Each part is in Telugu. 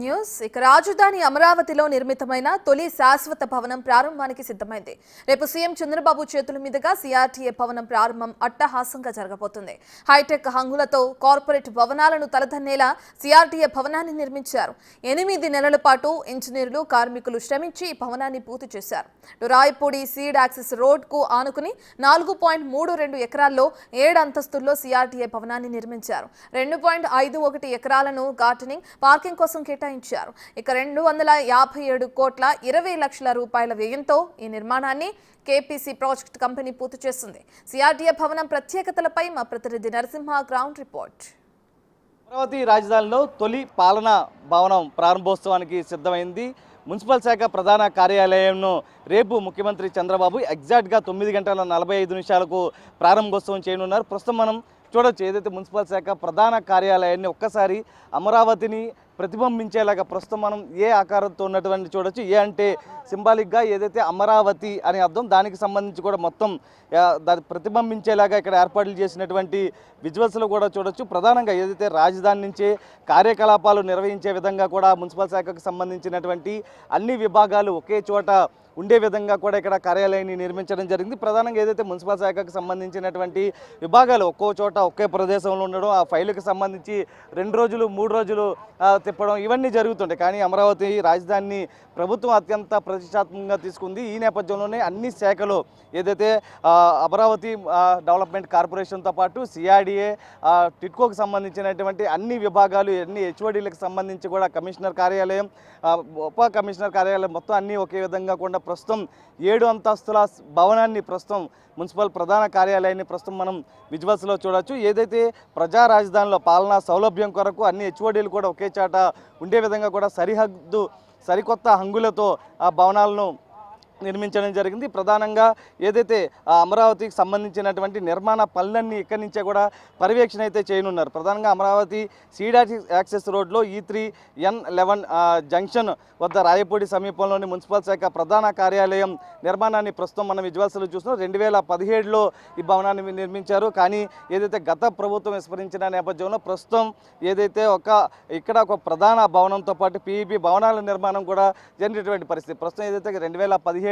న్యూస్ ఇక రాజధాని అమరావతిలో నిర్మితమైన తొలి శాశ్వత భవనం ప్రారంభానికి సిద్ధమైంది. రేపు సీఎం చంద్రబాబు చేతుల మీదుగా సిఆర్టీఏ భవనం ప్రారంభం అట్టహాసంగా జరగబోతుంది. హైటెక్ హంగులతో కార్పొరేట్ భవనాలను తలదన్నేలా సిఆర్టీఏ భవనాన్ని నిర్మించారు. 8 నెలల పాటు ఇంజనీర్లు, కార్మికులు శ్రమించి ఈ భవనాన్ని పూర్తి చేశారు. రాయపూడి సీడ్ యాక్సెస్ రోడ్ కు ఆనుకుని 4.32 ఎకరాల్లో 7 అంతస్తుల్లో సిఆర్టీఏ భవనాన్ని నిర్మించారు. 2.51 ఎకరాలను గార్డెనింగ్, పార్కింగ్ కోసం కేటాయించారు. ఇక 257 కోట్ల 20 లక్షల రూపాయల వ్యయంతో ఈ నిర్మాణాన్ని కేపీసీ ప్రాజెక్ట్ కంపెనీ పూర్తి చేస్తుంది. సిఆర్టీఏ భవనం ప్రత్యేకతలపై మా ప్రతినిధి నరసింహ గ్రౌండ్ రిపోర్ట్. అమరావతి రాజధానిలో తొలి పాలనా భవనం ప్రారంభోత్సవానికి సిద్ధమైంది. మున్సిపల్ శాఖ ప్రధాన కార్యాలయంను రేపు ముఖ్యమంత్రి చంద్రబాబు ఎగ్జాక్ట్గా 9:45 ప్రారంభోత్సవం చేయనున్నారు. ప్రస్తుతం మనం చూడొచ్చు, ఏదైతే మున్సిపల్ శాఖ ప్రధాన కార్యాలయాన్ని ఒక్కసారి అమరావతిని ప్రతిబింబించేలాగా ప్రస్తుతం మనం ఏ ఆకారంతో ఉన్నటువంటి చూడొచ్చు. ఏ అంటే సింబాలిక్గా ఏదైతే అమరావతి అని అర్థం, దానికి సంబంధించి కూడా మొత్తం దాన్ని ప్రతిబింబించేలాగా ఇక్కడ ఏర్పాట్లు చేసినటువంటి విజువల్స్లో కూడా చూడొచ్చు. ప్రధానంగా ఏదైతే రాజధాని నుంచే కార్యకలాపాలు నిర్వహించే విధంగా కూడా మున్సిపల్ శాఖకు సంబంధించినటువంటి అన్ని విభాగాలు ఒకే చోట ఉండే విధంగా కూడా ఇక్కడ కార్యాలయాన్ని నిర్మించడం జరిగింది. ప్రధానంగా ఏదైతే మున్సిపల్ శాఖకు సంబంధించినటువంటి విభాగాలు ఒక్కో చోట ఒకే ప్రదేశంలో ఉండడం, ఆ ఫైలుకి సంబంధించి 2 రోజులు 3 రోజులు తిప్పడం ఇవన్నీ జరుగుతుంటాయి. కానీ అమరావతి రాజధానిని ప్రభుత్వం అత్యంత ప్రతిష్టాత్మకంగా తీసుకుంది. ఈ నేపథ్యంలోనే అన్ని శాఖలు ఏదైతే అమరావతి డెవలప్మెంట్ కార్పొరేషన్తో పాటు సిఆర్డీఏ, టిట్కోకు సంబంధించినటువంటి అన్ని విభాగాలు, అన్ని హెచ్ఓడీలకు సంబంధించి కూడా కమిషనర్ కార్యాలయం, ఉప కమిషనర్ కార్యాలయం మొత్తం అన్నీ ఒకే విధంగా కూడా ప్రస్తుతం 7 అంతస్తుల భవనాన్ని ప్రస్తుతం మున్సిపల్ ప్రధాన కార్యాలయాన్ని ప్రస్తుతం మనం విజువల్స్లో చూడొచ్చు. ఏదైతే ప్రజా రాజధానిలో పాలనా సౌలభ్యం కొరకు అన్ని హెచ్ఓడీలు కూడా ఒకే చాట ఉండే విధంగా కూడా సరికొత్త హంగులతో ఆ భవనాలను నిర్మించడం జరిగింది. ప్రధానంగా ఏదైతే అమరావతికి సంబంధించినటువంటి నిర్మాణ పనులన్నీ ఇక్కడి నుంచే కూడా పర్యవేక్షణ అయితే చేయనున్నారు. ప్రధానంగా అమరావతి సీడ్ యాక్సెస్ రోడ్లో E3N11 జంక్షన్ వద్ద రాయపూడి సమీపంలోని మున్సిపల్ శాఖ ప్రధాన కార్యాలయం నిర్మాణాన్ని ప్రస్తుతం మనం విజువల్స్లో చూస్తున్నాం. 2017లో ఈ భవనాన్ని నిర్మించారు. కానీ ఏదైతే గత ప్రభుత్వం విస్మరించిన నేపథ్యంలో ప్రస్తుతం ఏదైతే ఇక్కడ ఒక ప్రధాన భవనంతో పాటు పీఈపీ భవనాల నిర్మాణం కూడా జరిగినటువంటి పరిస్థితి. ప్రస్తుతం ఏదైతే 2017లో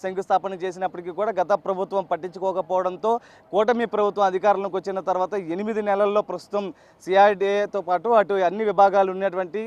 శంకుస్థాపన చేసినప్పటికీ కూడా గత ప్రభుత్వం పట్టించుకోకపోవడంతో కూటమి ప్రభుత్వం అధికారంలోకి వచ్చిన తర్వాత 8 నెలల్లో ప్రస్తుతం సిఆర్డీఏతో పాటు అటు అన్ని విభాగాలు ఉన్నటువంటి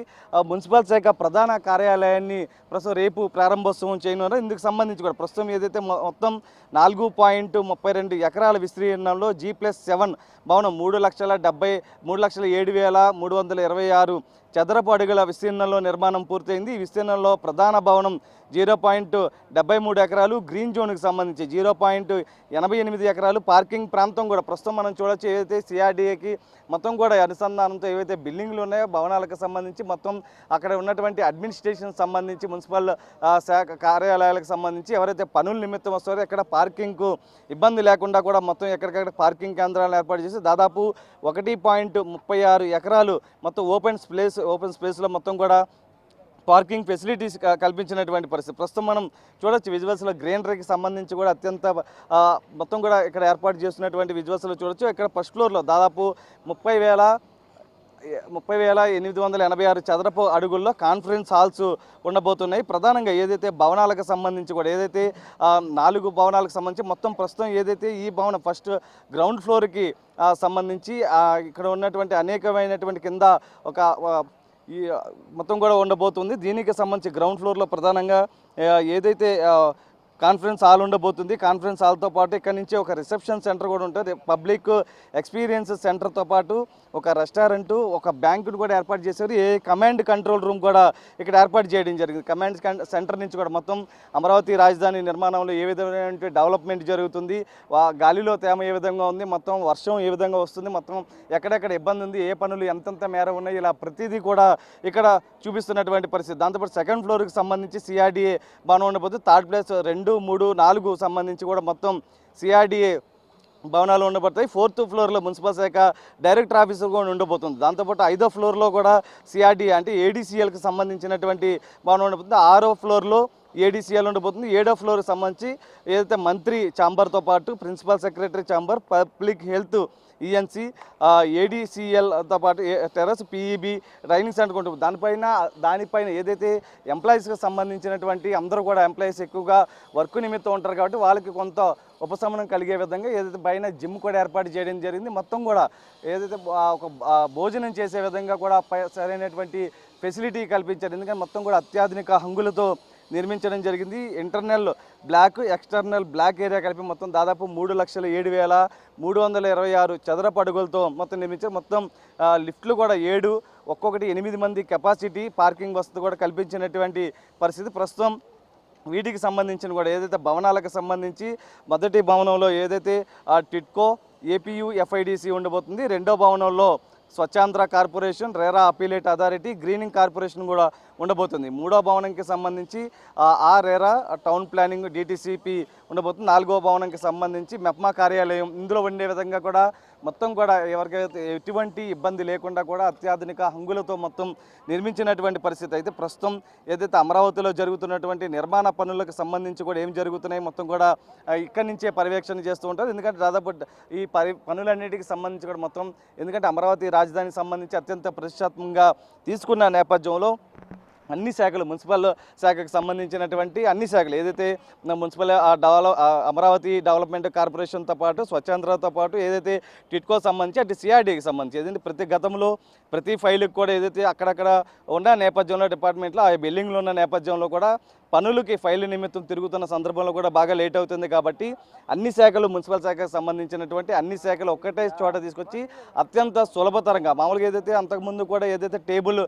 మున్సిపల్ శాఖ ప్రధాన కార్యాలయాన్ని ప్రస్తుతం రేపు ప్రారంభోత్సవం చేయనున్నారు. ఇందుకు సంబంధించి కూడా ప్రస్తుతం ఏదైతే మొత్తం 4.32 ఎకరాల విస్తీర్ణంలో G+7 భవనం 3,07,326 చదరపు అడుగుల విస్తీర్ణంలో నిర్మాణం పూర్తయింది. ఈ విస్తీర్ణంలో ప్రధాన భవనం 0.73 ఎకరాలు, గ్రీన్ జోన్కి సంబంధించి 0.88 ఎకరాలు, పార్కింగ్ ప్రాంతం కూడా ప్రస్తుతం మనం చూడొచ్చు. ఏదైతే సిఆర్డీఏకి మొత్తం కూడా అనుసంధానంతో ఏవైతే బిల్డింగ్లు ఉన్నాయో భవనాలకు సంబంధించి మొత్తం అక్కడ ఉన్నటువంటి అడ్మినిస్ట్రేషన్ సంబంధించి మున్సిపల్ శాఖ కార్యాలయాలకు సంబంధించి ఎవరైతే పనుల నిమిత్తం వస్తారో ఎక్కడ పార్కింగ్కు ఇబ్బంది లేకుండా కూడా మొత్తం ఎక్కడికక్కడ పార్కింగ్ కేంద్రాలను ఏర్పాటు చేసి దాదాపు 1.36 ఎకరాలు మొత్తం ఓపెన్ స్పేస్లో మొత్తం కూడా పార్కింగ్ ఫెసిలిటీస్ కల్పించినటువంటి పరిస్థితి. ప్రస్తుతం మనం చూడొచ్చు విజువల్స్లో గ్రీనరీకి సంబంధించి కూడా అత్యంత మొత్తం కూడా ఇక్కడ ఏర్పాటు చేస్తున్నటువంటి విజువల్స్లో చూడొచ్చు. ఇక్కడ ఫస్ట్ ఫ్లోర్లో దాదాపు 30,886 చదరపు అడుగుల్లో కాన్ఫరెన్స్ హాల్స్ ఉండబోతున్నాయి. ప్రధానంగా ఏదైతే భవనాలకు సంబంధించి కూడా ఏదైతే 4 భవనాలకు సంబంధించి మొత్తం ప్రస్తుతం ఏదైతే ఈ భవనం ఫస్ట్ గ్రౌండ్ ఫ్లోర్కి సంబంధించి ఇక్కడ ఉన్నటువంటి అనేకమైనటువంటి కింద ఈ మొత్తం కూడా ఉండబోతుంది. దీనికి సంబంధించి గ్రౌండ్ ఫ్లోర్లో ప్రధానంగా ఏదైతే కాన్ఫరెన్స్ హాల్ ఉండబోతుంది. కాన్ఫరెన్స్ హాల్తో పాటు ఇక్కడ నుంచి ఒక రిసెప్షన్ సెంటర్ కూడా ఉంటుంది. పబ్లిక్ ఎక్స్పీరియన్స్ సెంటర్తో పాటు ఒక రెస్టారెంట్, ఒక బ్యాంకును కూడా ఏర్పాటు చేశారు. కమాండ్ కంట్రోల్ రూమ్ కూడా ఇక్కడ ఏర్పాటు చేయడం జరిగింది. కమాండ్ సెంటర్ నుంచి కూడా మొత్తం అమరావతి రాజధాని నిర్మాణంలో ఏ విధమైన డెవలప్మెంట్ జరుగుతుంది, గాలిలో తేమ ఏ విధంగా ఉంది, మొత్తం వర్షం ఏ విధంగా వస్తుంది, మొత్తం ఎక్కడెక్కడ ఇబ్బంది ఉంది, ఏ పనులు ఎంతెంత మేర ఉన్నాయి, ఇలా ప్రతిదీ కూడా ఇక్కడ చూపిస్తున్నటువంటి పరిస్థితి. దాంతోపాటు సెకండ్ ఫ్లోర్కి సంబంధించి సిఆర్డీఏ భవనం ఉండబోతుంది. థర్డ్ ప్లేస్ 2, 3, 4 సంబంధించి కూడా మొత్తం సిఆర్డీఏ భవనాలు ఉండబడతాయి. 4th ఫ్లోర్లో మున్సిపల్ శాఖ డైరెక్టర్ ఆఫీసర్ కూడా ఉండబోతుంది. దాంతోపాటు 5వ ఫ్లోర్లో కూడా సిఆర్డీఏ అంటే ఏడీసీఎల్కి సంబంధించినటువంటి భవనం ఉండబోతుంది. 6వ ఫ్లోర్లో ఏడీసీఎల్ ఉండబోతుంది. 7వ ఫ్లోర్కి సంబంధించి ఏదైతే మంత్రి ఛాంబర్తో పాటు principal secretary chamber, public health ENC, ఏడీసీఎల్తో పాటు టెర్రస్ పీఈబీ ట్రైనింగ్ సెంటర్ ఉంటుంది. దానిపైన ఏదైతే ఎంప్లాయీస్కి సంబంధించినటువంటి అందరూ కూడా ఎంప్లాయీస్ ఎక్కువగా వర్క్ నిమిత్తం ఉంటారు కాబట్టి వాళ్ళకి కొంత ఉపశమనం కలిగే విధంగా ఏదైతే పైన జిమ్ కూడా ఏర్పాటు చేయడం జరిగింది. మొత్తం కూడా ఏదైతే ఒక భోజనం చేసే విధంగా కూడా సరైనటువంటి ఫెసిలిటీ కల్పించారు. ఎందుకంటే మొత్తం కూడా అత్యాధునిక హంగులతో నిర్మించడం జరిగింది. Internal block, external block area కలిపి మొత్తం దాదాపు 3,07,326 చదరపు అడుగులతో మొత్తం నిర్మించారు. మొత్తం లిఫ్ట్లు కూడా 7, ఒక్కొక్కటి 8 మంది కెపాసిటీ పార్కింగ్ వసతి కూడా కల్పించినటువంటి పరిస్థితి. ప్రస్తుతం వీటికి సంబంధించిన కూడా ఏదైతే భవనాలకు సంబంధించి మొదటి భవనంలో ఏదైతే టిట్కో, ఏపీయూ, ఎఫ్ఐడిసి ఉండబోతుంది. రెండో భవనంలో Swachhandhra corporation, RERA appellate authority, greening corporation కూడా ఉండబోతుంది. మూడో భవనంకి సంబంధించి రెరా టౌన్ ప్లానింగ్ డిటిసిపి ఉండబోతుంది. నాలుగో భవనంకి సంబంధించి మెప్మా కార్యాలయం ఇందులో ఉండే విధంగా కూడా మొత్తం కూడా ఎవరికైతే ఎటువంటి ఇబ్బంది లేకుండా కూడా అత్యాధునిక హంగులతో మొత్తం నిర్మించినటువంటి పరిస్థితి. అయితే ప్రస్తుతం ఏదైతే అమరావతిలో జరుగుతున్నటువంటి నిర్మాణ పనులకు సంబంధించి కూడా ఏం జరుగుతున్నాయి మొత్తం కూడా ఇక్కడి నుంచే పర్యవేక్షణ చేస్తూ ఉంటారు. ఎందుకంటే దాదాపు ఈ పనులన్నిటికి సంబంధించి కూడా మొత్తం ఎందుకంటే అమరావతి రాజధానికి సంబంధించి అత్యంత ప్రతిష్టాత్మకంగా తీసుకున్న నేపథ్యంలో అన్ని శాఖలు, మున్సిపల్ శాఖకు సంబంధించినటువంటి అన్ని శాఖలు ఏదైతే మున్సిపల్ అమరావతి డెవలప్మెంట్ కార్పొరేషన్తో పాటు స్వచ్ఛాంధ్రతో పాటు ఏదైతే టిట్కో సంబంధించి అటు సిఆర్డీకి సంబంధించి ఏదైతే ప్రతి గతంలో ప్రతి ఫైలుకి కూడా ఏదైతే అక్కడక్కడ ఉన్న నేపథ్యంలో డిపార్ట్మెంట్లో ఆ బిల్డింగ్లో ఉన్న నేపథ్యంలో కూడా పనులకి ఫైలు నిమిత్తం తిరుగుతున్న సందర్భంలో కూడా బాగా లేట్ అవుతుంది. కాబట్టి అన్ని శాఖలు, మున్సిపల్ శాఖకు సంబంధించినటువంటి అన్ని శాఖలు ఒక్కటే చోట తీసుకొచ్చి అత్యంత సులభతరంగా మామూలుగా ఏదైతే అంతకుముందు కూడా ఏదైతే టేబుల్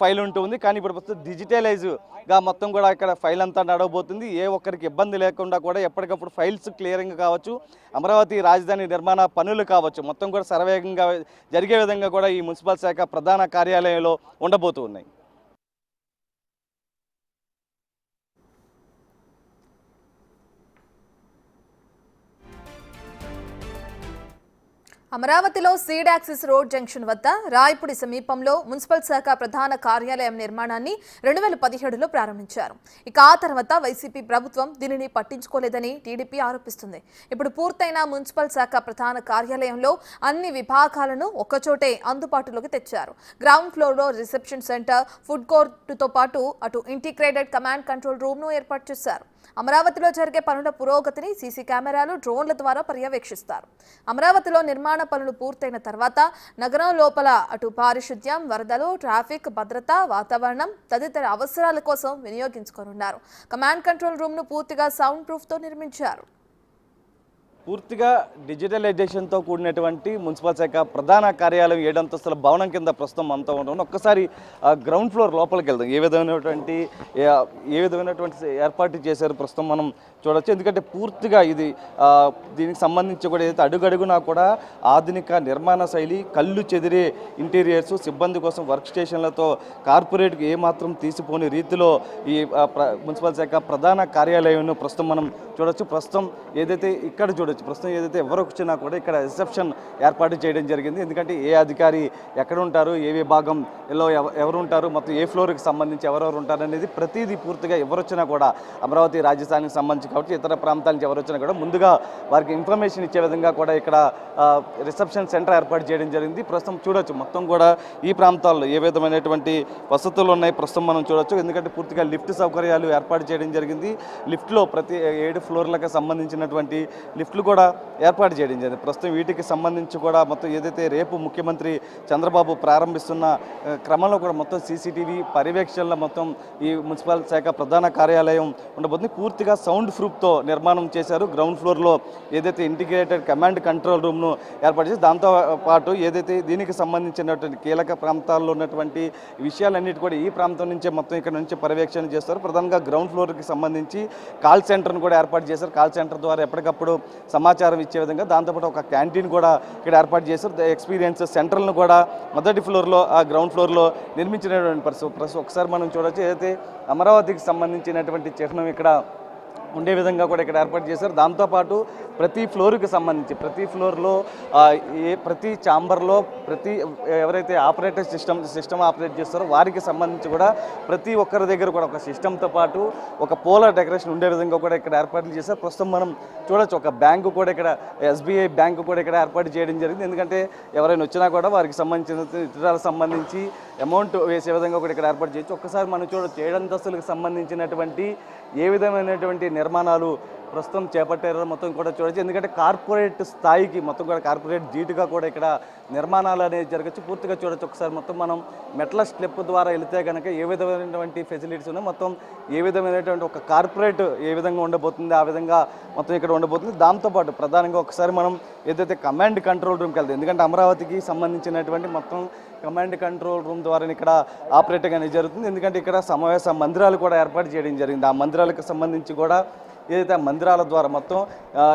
ఫైల్ ఉంటుంది, కానీ ఇప్పుడు డిజిటలైజ్గా మొత్తం కూడా ఇక్కడ ఫైల్ అంతా నడవబోతుంది. ఏ ఒక్కరికి ఇబ్బంది లేకుండా కూడా ఎప్పటికప్పుడు ఫైల్స్ క్లియరింగ్ కావచ్చు, అమరావతి రాజధాని నిర్మాణ పనులు కావచ్చు మొత్తం కూడా శరవేగంగా జరిగే విధంగా కూడా ఈ మున్సిపల్ శాఖ ప్రధాన కార్యాలయంలో ఉండబోతూ ఉన్నాయి. అమరావతిలో సీడ్ యాక్సిస్ రోడ్ జంక్షన్ వద్ద రాయపూడి సమీపంలో మున్సిపల్ శాఖ ప్రధాన కార్యాలయం నిర్మాణాన్ని 2017లో ప్రారంభించారు. ఇక ఆ తర్వాత వైసీపీ ప్రభుత్వం దీనిని పట్టించుకోలేదని టీడీపీ ఆరోపిస్తుంది. ఇప్పుడు పూర్తయిన మున్సిపల్ శాఖ ప్రధాన కార్యాలయంలో అన్ని విభాగాలను ఒక్కచోటే అందుబాటులోకి తెచ్చారు. గ్రౌండ్ ఫ్లోర్లో రిసెప్షన్ సెంటర్, ఫుడ్ కోర్టుతో పాటు అటు ఇంటిగ్రేటెడ్ కమాండ్ కంట్రోల్ రూమ్ను ఏర్పాటు చేశారు. అమరావతిలో జరిగే పనుల పురోగతిని సీసీ కెమెరాలు, డ్రోన్ల ద్వారా పర్యవేక్షిస్తారు. అమరావతిలో నిర్మాణ పనులు పూర్తయిన తర్వాత నగరం లోపల అటు పారిశుద్ధ్యం, వరదలు, ట్రాఫిక్, భద్రత, వాతావరణం తదితర అవసరాల కోసం వినియోగించుకోనున్నారు. కమాండ్ కంట్రోల్ రూమ్ను పూర్తిగా సౌండ్ ప్రూఫ్తో నిర్మించారు. పూర్తిగా డిజిటలైజేషన్తో కూడినటువంటి మున్సిపల్ శాఖ ప్రధాన కార్యాలయం 7 అంతస్తుల భవనం కింద ప్రస్తుతం అంతా ఉంటుంది. ఒక్కసారి గ్రౌండ్ ఫ్లోర్ లోపలికి వెళ్దాం. ఏ విధమైనటువంటి ఏర్పాటు చేశారు ప్రస్తుతం మనం చూడవచ్చు. ఎందుకంటే పూర్తిగా దీనికి సంబంధించి కూడా ఏదైతే అడుగడుగునా కూడా ఆధునిక నిర్మాణ శైలి, కళ్ళు చెదిరే ఇంటీరియర్స్, సిబ్బంది కోసం వర్క్ స్టేషన్లతో కార్పొరేట్కి ఏమాత్రం తీసిపోని రీతిలో ఈ మున్సిపల్ శాఖ ప్రధాన కార్యాలయం ప్రస్తుతం మనం చూడవచ్చు. ప్రస్తుతం ఏదైతే ఇక్కడ చూడవచ్చు, ప్రస్తుతం ఏదైతే ఎవరు వచ్చినా కూడా ఇక్కడ రిసెప్షన్ ఏర్పాటు చేయడం జరిగింది. ఎందుకంటే ఏ అధికారి ఎక్కడ ఉంటారు, ఏ విభాగంలో ఎవరు ఉంటారు, మొత్తం ఏ ఫ్లోర్కి సంబంధించి ఎవరెవరు ఉంటారు అనేది ప్రతిదీ పూర్తిగా ఎవరు వచ్చినా కూడా అమరావతి రాజధానికి సంబంధించి కాబట్టి ఇతర ప్రాంతాల నుంచి ఎవరు వచ్చినా కూడా ముందుగా వారికి ఇన్ఫర్మేషన్ ఇచ్చే విధంగా కూడా ఇక్కడ రిసెప్షన్ సెంటర్ ఏర్పాటు చేయడం జరిగింది. ప్రస్తుతం చూడొచ్చు మొత్తం కూడా ఈ ప్రాంతాల్లో ఏ విధమైనటువంటి వసతులు ఉన్నాయి ప్రస్తుతం మనం చూడొచ్చు. ఎందుకంటే పూర్తిగా లిఫ్ట్ సౌకర్యాలు ఏర్పాటు చేయడం జరిగింది. లిఫ్ట్లో ప్రతి 7 ఫ్లోర్లకు సంబంధించినటువంటి లిఫ్ట్లు కూడా ఏర్పాటు చేయడం జరిగింది. ప్రస్తుతం వీటికి సంబంధించి కూడా మొత్తం ఏదైతే రేపు ముఖ్యమంత్రి చంద్రబాబు ప్రారంభిస్తున్న క్రమంలో కూడా మొత్తం సీసీటీవీ పర్యవేక్షణలో మొత్తం ఈ మున్సిపల్ శాఖ ప్రధాన కార్యాలయం ఉండబోతుంది. పూర్తిగా సౌండ్ ప్రూఫ్తో నిర్మాణం చేశారు. గ్రౌండ్ ఫ్లోర్లో ఏదైతే ఇంటిగ్రేటెడ్ కమాండ్ కంట్రోల్ రూమ్ను ఏర్పాటు చేసి దాంతో పాటు ఏదైతే దీనికి సంబంధించినటువంటి కీలక ప్రాంతాల్లో ఉన్నటువంటి విషయాలన్నిటి కూడా ఈ ప్రాంతం నుంచే మొత్తం ఇక్కడ నుంచి పర్యవేక్షణ చేస్తారు. ప్రధానంగా గ్రౌండ్ ఫ్లోర్కి సంబంధించి కాల్ సెంటర్ను కూడా ఏర్పాటు చేశారు. కాల్ సెంటర్ ద్వారా ఎప్పటికప్పుడు సమాచారం ఇచ్చే విధంగా దాంతోపాటు ఒక క్యాంటీన్ కూడా ఇక్కడ ఏర్పాటు చేశారు. ఎక్స్పీరియన్స్ సెంటర్లను కూడా మొదటి ఫ్లోర్లో గ్రౌండ్ ఫ్లోర్లో నిర్మించినటువంటి పరిస్థితి. ఒకసారి మనం చూడవచ్చు ఏదైతే అమరావతికి సంబంధించినటువంటి చిహ్నం ఇక్కడ ఉండే విధంగా కూడా ఇక్కడ ఏర్పాటు చేశారు. దాంతోపాటు ప్రతి ఫ్లోర్కి సంబంధించి ప్రతి ఫ్లోర్లో ప్రతి ఛాంబర్లో ఎవరైతే ఆపరేటర్ సిస్టమ్ ఆపరేట్ చేస్తారో వారికి సంబంధించి కూడా ప్రతి ఒక్కరి దగ్గర కూడా ఒక సిస్టమ్తో పాటు ఒక పోలార్ డెకరేషన్ ఉండే విధంగా కూడా ఇక్కడ ఏర్పాట్లు చేశారు. ప్రస్తుతం మనం చూడొచ్చు ఒక బ్యాంకు కూడా ఇక్కడ SBI బ్యాంకు కూడా ఇక్కడ ఏర్పాటు చేయడం జరిగింది. ఎందుకంటే ఎవరైనా వచ్చినా కూడా వారికి సంబంధించిన ఇతరాలకు సంబంధించి అమౌంట్ వేసే విధంగా కూడా ఇక్కడ ఏర్పాటు చేయొచ్చు. ఒక్కసారి మనం చూడొచ్చు 7 అంతస్తులకు సంబంధించినటువంటి ఏ విధమైనటువంటి నిర్మాణాలు ప్రస్తుతం చేపట్టారో మొత్తం కూడా చూడొచ్చు. ఎందుకంటే కార్పొరేట్ స్థాయికి మొత్తం కూడా కార్పొరేట్ జీటుగా కూడా ఇక్కడ నిర్మాణాలు అనేది జరగచ్చు. పూర్తిగా చూడొచ్చు. ఒకసారి మొత్తం మనం మెట్ల స్టెప్ ద్వారా వెళితే కనుక ఏ విధమైనటువంటి ఫెసిలిటీస్ ఉన్నాయో మొత్తం ఏ విధమైనటువంటి ఒక కార్పొరేట్ ఏ విధంగా ఉండబోతుంది ఆ విధంగా మొత్తం ఇక్కడ ఉండబోతుంది. దాంతోపాటు ప్రధానంగా ఒకసారి మనం ఏదైతే కమాండ్ కంట్రోల్ రూమ్కి వెళ్తాం, ఎందుకంటే అమరావతికి సంబంధించినటువంటి మొత్తం కమాండ్ కంట్రోల్ రూమ్ ద్వారా ఇక్కడ ఆపరేటింగ్ అనేది జరుగుతుంది. ఎందుకంటే ఇక్కడ సమావేశ మందిరాలు కూడా ఏర్పాటు చేయడం జరిగింది. ఆ మందిరాలకు సంబంధించి కూడా ఏదైతే ఆ మందిరాల ద్వారా మొత్తం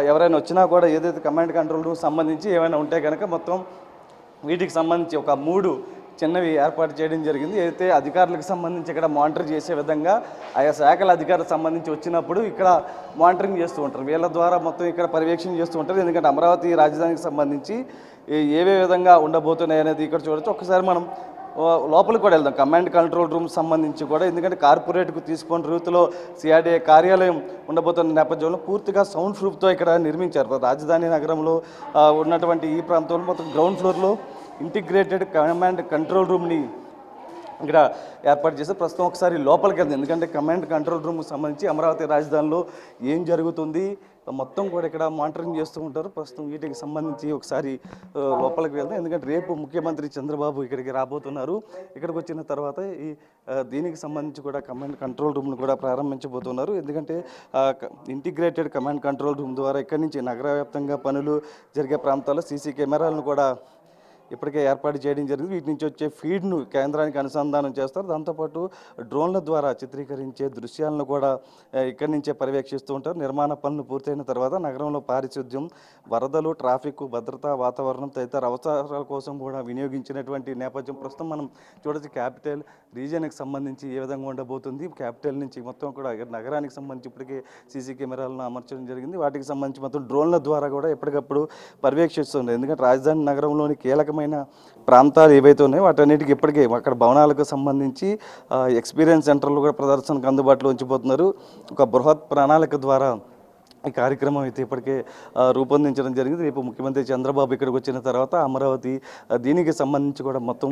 ఎవరైనా వచ్చినా కూడా ఏదైతే కమాండ్ కంట్రోల్ రూమ్ సంబంధించి ఏమైనా ఉంటే కనుక మొత్తం వీటికి సంబంధించి ఒక 3 చిన్నవి ఏర్పాటు చేయడం జరిగింది. ఏదైతే అధికారులకు సంబంధించి ఇక్కడ మానిటర్ చేసే విధంగా ఆయా శాఖల అధికారులకు సంబంధించి వచ్చినప్పుడు ఇక్కడ మానిటరింగ్ చేస్తూ ఉంటారు. వీళ్ళ ద్వారా మొత్తం ఇక్కడ పర్యవేక్షణ చేస్తూ ఉంటారు. ఎందుకంటే అమరావతి రాజధానికి సంబంధించి ఏవే విధంగా ఉండబోతున్నాయి అనేది ఇక్కడ చూడొచ్చు. ఒకసారి మనం లోపలికి కూడా వెళ్దాం కమాండ్ కంట్రోల్ రూమ్ సంబంధించి కూడా. ఎందుకంటే కార్పొరేట్కు తీసుకొని రీతిలో CRDA కార్యాలయం ఉండబోతున్న నేపథ్యంలో పూర్తిగా సౌండ్ ప్రూఫ్తో ఇక్కడ నిర్మించారు. రాజధాని నగరంలో ఉన్నటువంటి ఈ ప్రాంతంలో మొత్తం గ్రౌండ్ ఫ్లోర్లో ఇంటిగ్రేటెడ్ కమాండ్ కంట్రోల్ రూమ్ని ఇక్కడ ఏర్పాటు చేసి ప్రస్తుతం ఒకసారి లోపలికి వెళ్దాం. ఎందుకంటే కమాండ్ కంట్రోల్ రూమ్కి సంబంధించి అమరావతి రాజధానిలో ఏం జరుగుతుంది మొత్తం కూడా ఇక్కడ మానిటరింగ్ చేస్తూ ఉంటారు. ప్రస్తుతం వీటికి సంబంధించి ఒకసారి లోపలికి వెళ్దాం. ఎందుకంటే రేపు ముఖ్యమంత్రి చంద్రబాబు ఇక్కడికి రాబోతున్నారు. ఇక్కడికి వచ్చిన తర్వాత దీనికి సంబంధించి కూడా కమాండ్ కంట్రోల్ రూమ్ను కూడా ప్రారంభించబోతున్నారు. ఎందుకంటే ఇంటిగ్రేటెడ్ కమాండ్ కంట్రోల్ రూమ్ ద్వారా ఇక్కడి నుంచి నగర వ్యాప్తంగా పనులు జరిగే ప్రాంతాల్లో CC కెమెరాలను కూడా ఇప్పటికే ఏర్పాటు చేయడం జరిగింది. వీటి నుంచి వచ్చే ఫీడ్ను కేంద్రానికి అనుసంధానం చేస్తారు. దాంతోపాటు డ్రోన్ల ద్వారా చిత్రీకరించే దృశ్యాలను కూడా ఇక్కడి నుంచే పర్యవేక్షిస్తూ ఉంటారు. నిర్మాణ పనులు పూర్తయిన తర్వాత నగరంలో పారిశుద్ధ్యం, వరదలు, ట్రాఫిక్, భద్రతా, వాతావరణం తదితర అవసరాల కోసం కూడా వినియోగించినటువంటి నేపథ్యం ప్రస్తుతం మనం చూడొచ్చు. క్యాపిటల్ రీజియన్కి సంబంధించి ఏ విధంగా ఉండబోతుంది, క్యాపిటల్ నుంచి మొత్తం కూడా నగరానికి సంబంధించి ఇప్పటికే CC కెమెరాలను అమర్చడం జరిగింది. వాటికి సంబంధించి మొత్తం డ్రోన్ల ద్వారా కూడా ఎప్పటికప్పుడు పర్యవేక్షిస్తుంది. ఎందుకంటే రాజధాని నగరంలోని కీలకమైన ప్రాంతాలు ఏవైతే ఉన్నాయో వాటన్నిటికీ ఇప్పటికే అక్కడ భవనాలకు సంబంధించి ఎక్స్పీరియన్స్ సెంటర్లు కూడా ప్రదర్శనకు అందుబాటులో ఉంచిపోతున్నారు. ఒక బృహత్ ప్రణాళిక ద్వారా ఈ కార్యక్రమం అయితే ఇప్పటికే రూపొందించడం జరిగింది. రేపు ముఖ్యమంత్రి చంద్రబాబు ఇక్కడికి వచ్చిన తర్వాత అమరావతి దీనికి సంబంధించి కూడా మొత్తం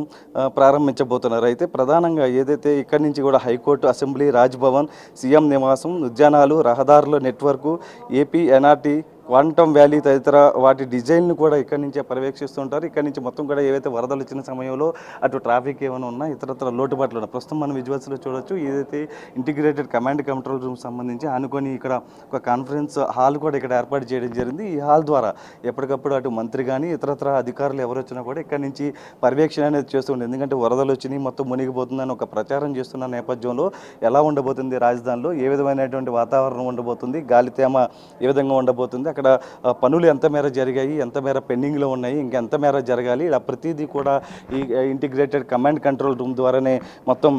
ప్రారంభించబోతున్నారు. అయితే ప్రధానంగా ఏదైతే ఇక్కడి నుంచి కూడా హైకోర్టు, అసెంబ్లీ, రాజ్భవన్, CM నివాసం, ఉద్యానాలు, రహదారుల network, AP NRT, quantum valley తదితర వాటి డిజైన్ను కూడా ఇక్కడి నుంచే పర్యవేక్షిస్తుంటారు. ఇక్కడి నుంచి మొత్తం కూడా ఏవైతే వరదలు వచ్చిన సమయంలో అటు ట్రాఫిక్ ఏమైనా ఉన్నా ఇతరత్ర లోటుపాట్లు ఉన్నాయి. ప్రస్తుతం మనం విజువల్స్లో చూడొచ్చు. ఏదైతే ఇంటిగ్రేటెడ్ కమాండ్ కంట్రోల్ రూమ్ సంబంధించి అనుకొని ఇక్కడ ఒక కాన్ఫరెన్స్ హాల్ కూడా ఇక్కడ ఏర్పాటు చేయడం జరిగింది. ఈ హాల్ ద్వారా ఎప్పటికప్పుడు అటు మంత్రి కానీ ఇతరత్ర అధికారులు ఎవరు వచ్చినా కూడా ఇక్కడి నుంచి పర్యవేక్షణ అనేది చేస్తుండే. ఎందుకంటే వరదలు వచ్చినాయి మొత్తం మునిగిపోతుందని ఒక ప్రచారం చేస్తున్న నేపథ్యంలో ఎలా ఉండబోతుంది రాజధానిలో, ఏ విధమైనటువంటి వాతావరణం ఉండబోతుంది, గాలి తేమ ఏ విధంగా ఉండబోతుంది, అక్కడ పనులు ఎంత మేర జరిగాయి, ఎంత మేర పెండింగ్లో ఉన్నాయి, ఇంకెంత మేర జరగాలి, ఇలా ప్రతిదీ కూడా ఈ ఇంటిగ్రేటెడ్ కమాండ్ కంట్రోల్ రూమ్ ద్వారానే మొత్తం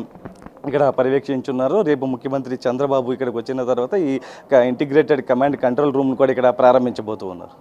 ఇక్కడ పర్యవేక్షించున్నారు. రేపు ముఖ్యమంత్రి చంద్రబాబు ఇక్కడికి వచ్చిన తర్వాత ఈ ఇంటిగ్రేటెడ్ కమాండ్ కంట్రోల్ రూమ్ కూడా ఇక్కడ ప్రారంభించబోతూ ఉన్నారు.